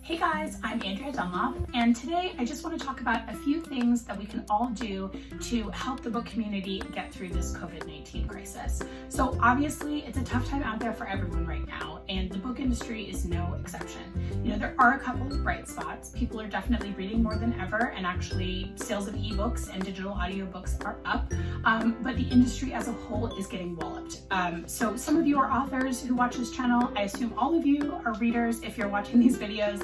Hey guys, I'm Andrea Dunlop, and today I just want to talk about a few things that we can all do to help the book community get through this COVID-19 crisis. So obviously it's a tough time out there for everyone right now, and the book industry is no exception. You know, there are a couple of bright spots. People are definitely reading more than ever, and actually sales of ebooks and digital audiobooks are up, but the industry as a whole is getting walloped. So some of you are authors who watch this channel. I assume all of you are readers if you're watching these videos.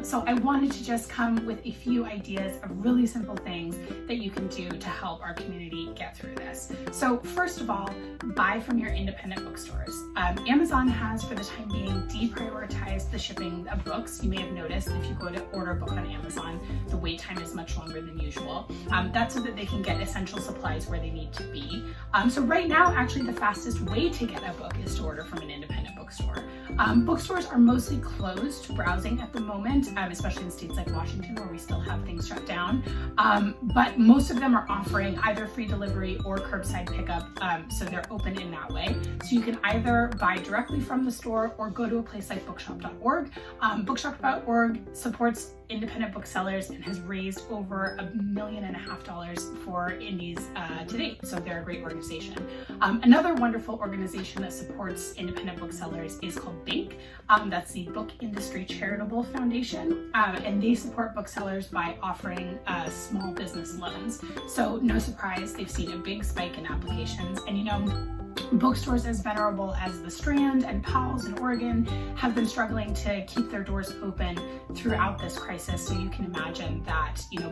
So I wanted to just come with a few ideas of really simple things that you can do to help our community get through this. So first of all, buy from your independent bookstores. Amazon has, for the time being, deprioritized the shipping of books. You may have noticed if you go to order a book on Amazon, the wait time is much longer than usual. That's so that they can get essential supplies where they need to be. So right now, actually, the fastest way to get a book is to order from an independent bookstore. Bookstores are mostly closed to browsing at the moment, especially in states like Washington where we still have things shut down. But most of them are offering either free delivery or curbside pickup, so they're open in that way. So you can either buy directly from the store or go to a place like bookshop.org. Bookshop.org supports independent booksellers and has raised over $1.5 million for indies to date. So they're a great organization. Another wonderful organization that supports independent booksellers is called BINC. That's the Book Industry Charitable Foundation, and they support booksellers by offering small business loans. So no surprise, they've seen a big spike in applications, and you know, bookstores as venerable as the Strand and Powell's in Oregon have been struggling to keep their doors open throughout this crisis. So you can imagine that, you know,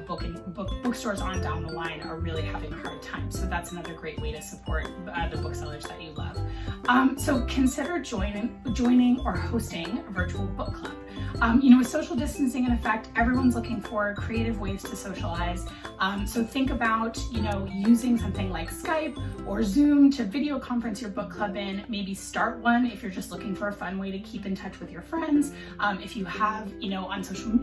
bookstores on down the line are really having a hard time. So that's another great way to support the booksellers that you love. So consider joining or hosting a virtual book club. You know, with social distancing in effect, everyone's looking for creative ways to socialize. So think about, you know, using something like Skype or Zoom to video conference your book club in. Maybe start one if you're just looking for a fun way to keep in touch with your friends. If you have, you know,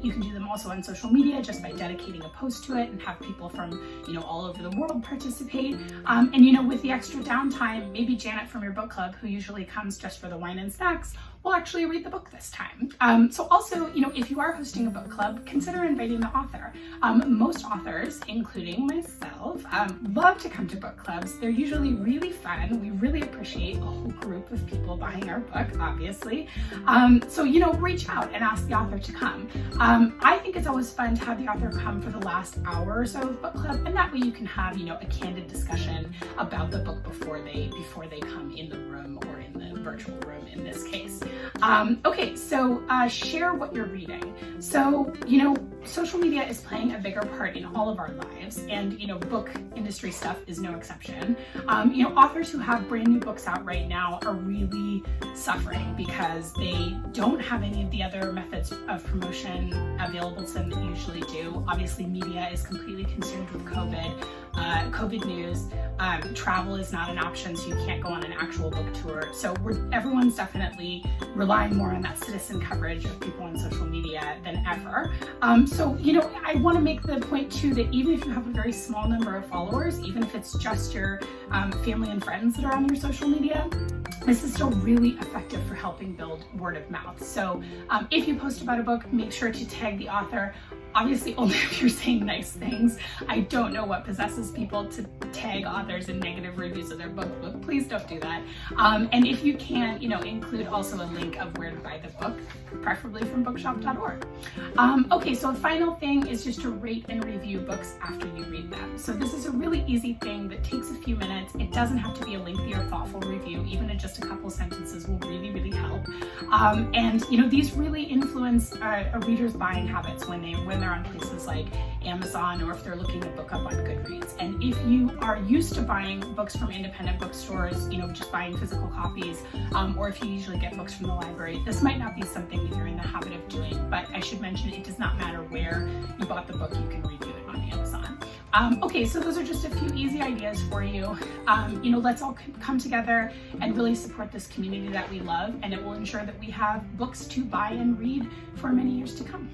you can do them also on social media just by dedicating a post to it and have people from, you know, all over the world participate. And, you know, with the extra downtime, maybe Janet from your book club, who usually comes just for the wine and snacks, will actually read the book this time. So also, you know, if you are hosting a book club, consider inviting the author. Most authors, including myself, love to come to book clubs. They're usually really fun. We really appreciate a whole group of people buying our book, obviously. So, you know, reach out and ask the author to come. I think it's always fun to have the author come for the last hour or so of book club, and that way you can have, you know, a candid discussion about the book before they come in the room, or in the virtual room in this case. Okay, so share what you're reading. So, you know, social media is playing a bigger part in all of our lives, and, you know, book industry stuff is no exception. You know, authors who have brand new books out right now are really suffering because they don't have any of the other methods of promotion available to them that you usually do. Obviously, media is completely consumed with COVID news. Travel is not an option, so you can't go on an actual book tour. So everyone's definitely relying more on that citizen coverage of people on social media than ever. So, you know, I want to make the point too that even if you have a very small number of followers, even if it's just your family and friends that are on your social media, this is still really effective for helping build word of mouth. So if you post about a book, make sure to tag the author. Obviously, only if you're saying nice things. I don't know what possesses people to tag authors in negative reviews of their book. Please don't do that. And if you can, you know, include also a link of where to buy the book, preferably from bookshop.org. Okay, so a final thing is just to rate and review books after you read them. So this is a really easy thing that takes a few minutes. It doesn't have to be a lengthy or thoughtful review. Even in just a couple sentences will really, really help. And, you know, these really influence a reader's buying habits when they're on places like Amazon, or if they're looking a book up on Goodreads. And if you are used to buying books from independent bookstores, you know, just buying physical copies, or if you usually get books from the library, this might not be something that you're in the habit of doing, but I should mention it does not matter where you bought the book, you can review it on Amazon. Okay, so those are just a few easy ideas for you. You know, let's all come together and really support this community that we love, and it will ensure that we have books to buy and read for many years to come.